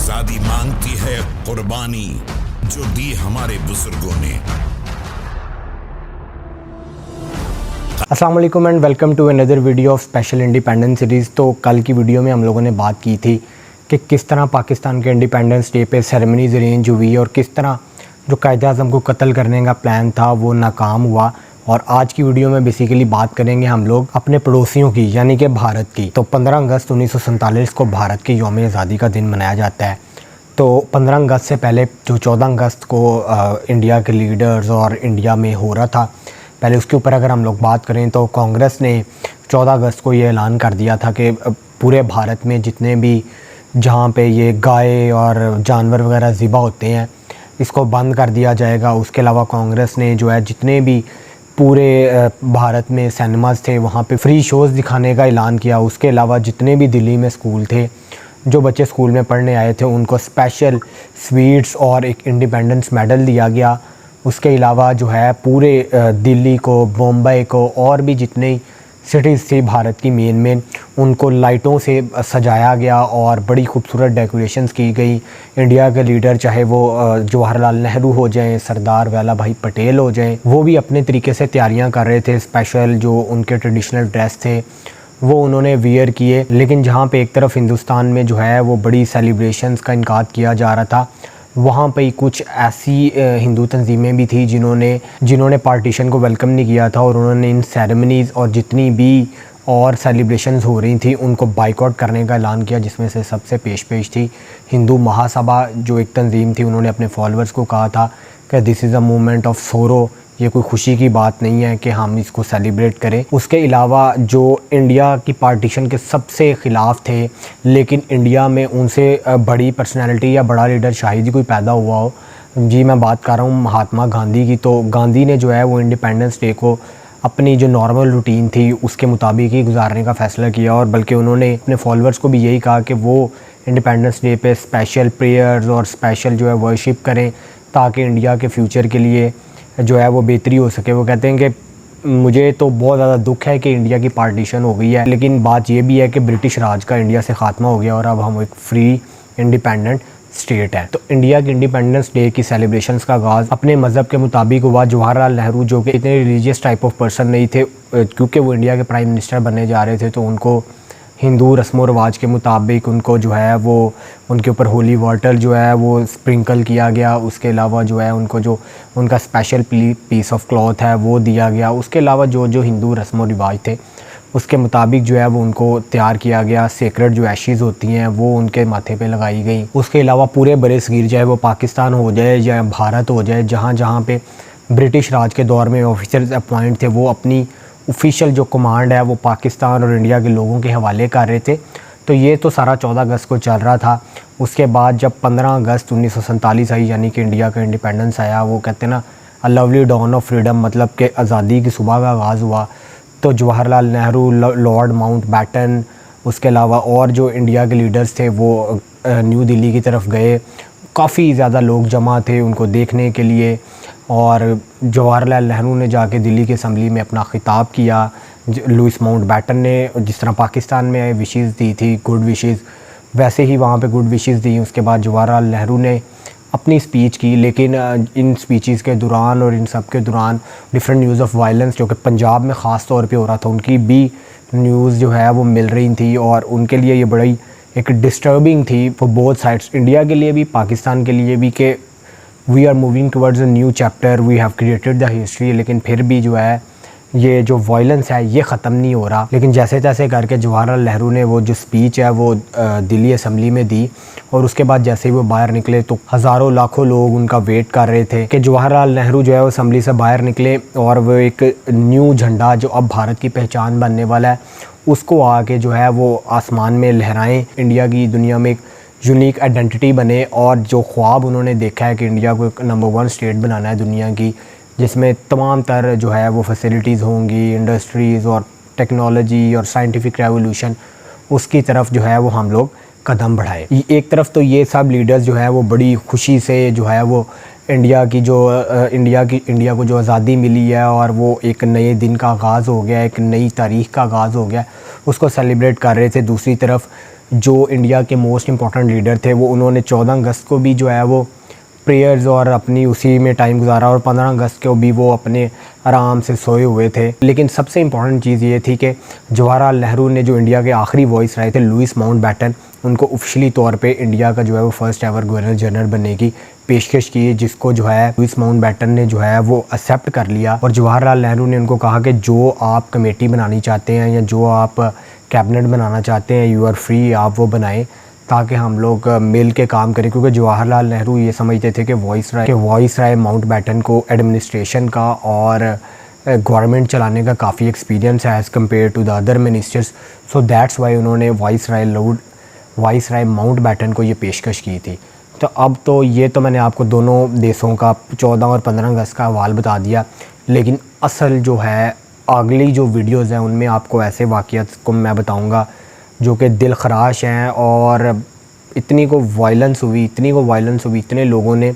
आजादी मांगती है कुर्बानी जो दी हमारे बुजुर्गों ने। अस्सलाम वालेकुम and welcome to another video of special independence series. तो कल की वीडियो में हम लोगों ने बात की थी कि किस तरह पाकिस्तान के इंडिपेंडेंस डे पे सेरेमनीज अरेंज हुई और किस तरह जो कायद-ए-आज़म को कत्ल करने का प्लान था वो नाकाम हुआ। और आज की वीडियो में बेसिकली बात करेंगे हम लोग अपने पड़ोसियों की, यानी कि भारत की। तो 15 अगस्त 1947 को भारत के यौम आज़ादी का दिन मनाया जाता है। तो 15 अगस्त से पहले जो 14 अगस्त को इंडिया के लीडर्स और इंडिया में हो रहा था, पहले उसके ऊपर अगर हम लोग बात करें तो कांग्रेस ने 14 अगस्त को ये ऐलान कर दिया था कि पूरे भारत में जितने भी जहाँ पे ये गाय और जानवर वगैरह ज़िबा होते हैं इसको बंद कर दिया जाएगा। उसके अलावा कांग्रेस ने जो है जितने भी पूरे भारत में सिनेमाज़ थे वहाँ पे फ्री शोज़ दिखाने का ऐलान किया। उसके अलावा जितने भी दिल्ली में स्कूल थे, जो बच्चे स्कूल में पढ़ने आए थे, उनको स्पेशल स्वीट्स और एक इंडिपेंडेंस मेडल दिया गया। उसके अलावा जो है पूरे दिल्ली को, बम्बई को और भी जितने सिटीज़ थी भारत की मेन उनको लाइटों से सजाया गया और बड़ी खूबसूरत डेकोरेशंस की गई। इंडिया के लीडर चाहे वो जवाहरलाल नेहरू हो जाएं, सरदार वल्लभ भाई पटेल हो जाएं, वो भी अपने तरीके से तैयारियां कर रहे थे। स्पेशल जो उनके ट्रेडिशनल ड्रेस थे वो उन्होंने वियर किए। लेकिन जहाँ पे एक तरफ हिंदुस्तान में जो है वो बड़ी सेलिब्रेशंस का इनकाद किया जा रहा था, वहाँ पे कुछ ऐसी हिंदू तंजीमें भी थी जिन्होंने पार्टीशन को वेलकम नहीं किया था और उन्होंने इन सेरेमनीज़ और जितनी भी और सेलिब्रेशंस हो रही थी उनको बाइकआउट करने का ऐलान किया। जिसमें से सबसे पेश थी हिंदू महासभा, जो एक तंजीम थी। उन्होंने अपने फॉलोअर्स को कहा था कि this is a moment of सोरो, ये कोई खुशी की बात नहीं है कि हम इसको सेलिब्रेट करें। उसके अलावा जो इंडिया की पार्टीशन के सबसे ख़िलाफ़ थे लेकिन इंडिया में उनसे बड़ी पर्सनैलिटी या बड़ा लीडर शायद ही कोई पैदा हुआ हो, जी मैं बात कर रहा हूँ महात्मा गांधी की। तो गांधी ने जो है वो इंडिपेंडेंस डे को अपनी जो नॉर्मल रूटीन थी उसके मुताबिक ही गुजारने का फ़ैसला किया। और बल्कि उन्होंने अपने फॉलोअर्स को भी यही कहा कि वो इंडिपेंडेंस डे पे स्पेशल प्रेयर्स और स्पेशल जो है वर्शिप करें ताकि इंडिया के फ्यूचर के लिए जो है वो बेहतरी हो सके। वो कहते हैं कि मुझे तो बहुत ज़्यादा दुख है कि इंडिया की पार्टीशन हो गई है, लेकिन बात ये भी है कि ब्रिटिश राज का इंडिया से ख़ात्मा हो गया और अब हम एक फ्री इंडिपेंडेंट स्टेट है। तो इंडिया के इंडिपेंडेंस डे की सेलिब्रेशंस का आगाज़ अपने मज़हब के मुताबिक हुआ। जवाहरलाल नेहरू जो कि इतने रिलीजियस टाइप ऑफ पर्सन नहीं थे, क्योंकि वो इंडिया के प्राइम मिनिस्टर बनने जा रहे थे, तो उनको हिंदू रस्म व रिवाज के मुताबिक उनको जो है वो उनके ऊपर होली वाटर जो है वो स्प्रिंकल किया गया। उसके अलावा जो है उनको जो उनका स्पेशल पीस ऑफ क्लॉथ है वो दिया गया। उसके अलावा जो हिंदू रस्म व रिवाज थे उसके मुताबिक जो है वो उनको तैयार किया गया। सेक्रेट जो एशेज़ होती हैं वो उनके माथे पे लगाई गई। उसके अलावा पूरे बरे सगीर चाहे वो पाकिस्तान हो जाए या भारत हो जाए, जहाँ जहाँ पे ब्रिटिश राज के दौर में ऑफिसर्स अपॉइंट थे, वो अपनी ऑफिशियल जो कमांड है वो पाकिस्तान और इंडिया के लोगों के हवाले कर रहे थे। तो ये तो सारा 14 अगस्त को चल रहा था। उसके बाद जब 15 अगस्त 1947 आई, यानी कि इंडिया का इंडिपेंडेंस आया, वो कहते हैं ना a lovely dawn of freedom, मतलब कि आज़ादी की सुबह का आगाज़ हुआ। तो जवाहरलाल नेहरू, लॉर्ड माउंटबेटन, उसके अलावा और जो इंडिया के लीडर्स थे वो न्यू दिल्ली की तरफ गए। काफ़ी ज़्यादा लोग जमा थे उनको देखने के लिए और जवाहरलाल नेहरू ने जाके दिल्ली की असम्बली में अपना ख़िताब किया। लुइस माउंटबेटन ने जिस तरह पाकिस्तान में विशेज़ दी थी, गुड विशेज़, वैसे ही वहाँ पे गुड विशेज़ दी। उसके बाद जवाहरलाल नेहरू ने अपनी स्पीच की, लेकिन इन स्पीचेस के दौरान और इन सब के दौरान डिफरेंट न्यूज़ ऑफ वायलेंस जो कि पंजाब में ख़ास तौर पे हो रहा था, उनकी भी न्यूज़ जो है वो मिल रही थी और उनके लिए ये बड़ी एक डिस्टर्बिंग थी फॉर बोथ साइड्स, इंडिया के लिए भी पाकिस्तान के लिए भी, कि we are moving towards a new chapter, we have created the history. लेकिन फिर भी जो है ये जो वायलेंस है ये ख़त्म नहीं हो रहा। लेकिन जैसे तैसे करके जवाहरलाल नेहरू ने वो जो स्पीच है वो दिल्ली असम्बली में दी और उसके बाद जैसे ही वो बाहर निकले तो हज़ारों लाखों लोग उनका वेट कर रहे थे कि जवाहरलाल नेहरू जो है वो असम्बली से बाहर निकले और वो एक न्यू झंडा जो अब भारत की पहचान बनने वाला है उसको आके जो है वो आसमान में लहराएं, इंडिया की दुनिया में एक यूनिक आइडेंटिटी बने। और जो ख्वाब उन्होंने देखा है कि इंडिया को एक नंबर 1 स्टेट बनाना है दुनिया की, जिसमें तमाम तर जो है वो फैसिलिटीज़ होंगी, इंडस्ट्रीज़ और टेक्नोलॉजी और साइंटिफिक रेवोल्यूशन, उसकी तरफ जो है वो हम लोग कदम बढ़ाए। एक तरफ तो ये सब लीडर्स जो है वो बड़ी खुशी से जो है वो इंडिया को जो आज़ादी मिली है और वो एक नए दिन का आगाज़ हो गया, एक नई तारीख़ का आगाज़ हो गया, उसको सेलिब्रेट कर रहे थे। दूसरी तरफ जो इंडिया के मोस्ट इम्पॉर्टेंट लीडर थे वो उन्होंने 14 अगस्त को भी जो है वो प्रेयर्स और अपनी उसी में टाइम गुजारा और 15 अगस्त को भी वो अपने आराम से सोए हुए थे। लेकिन सबसे इम्पॉर्टेंट चीज़ ये थी कि जवाहरलाल नेहरू ने जो इंडिया के आखिरी वॉइस रहे थे लुइस माउंटबेटन, उनको ऑफिशियली तौर पे इंडिया का जो है वो फर्स्ट एवर गवर्नर जनरल बनने की पेशकश की, जिसको जो है लुइस माउंटबेटन ने जो है वो एक्सेप्ट कर लिया। और जवाहरलाल नेहरू ने उनको कहा कि जो आप कमेटी बनानी चाहते हैं या जो आप कैबिनेट बनाना चाहते हैं, यू आर फ्री, आप वो बनाएं ताकि हम लोग मिल के काम करें। क्योंकि जवाहरलाल नेहरू ये समझते थे कि वॉइस राय माउंटबेटन को एडमिनिस्ट्रेशन का और गवर्नमेंट चलाने का काफ़ी एक्सपीरियंस है as compared to the other ministers. So that's why उन्होंने वॉइस राय माउंटबेटन को ये पेशकश की थी। तो अब तो ये तो मैंने आपको दोनों देशों का 14 और 15 अगस्त का हवाल बता दिया, लेकिन असल जो है अगली जो वीडियोज़ हैं उनमें आपको ऐसे वाक़यात को मैं बताऊँगा जो कि दिल खराश हैं और इतनी को वायलेंस हुई, इतने लोगों ने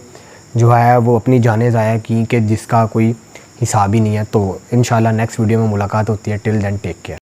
जो है वो अपनी जानें ज़ाया की कि जिसका कोई हिसाब ही नहीं है। तो इंशाल्लाह नेक्स्ट वीडियो में मुलाकात होती है। Till then take care.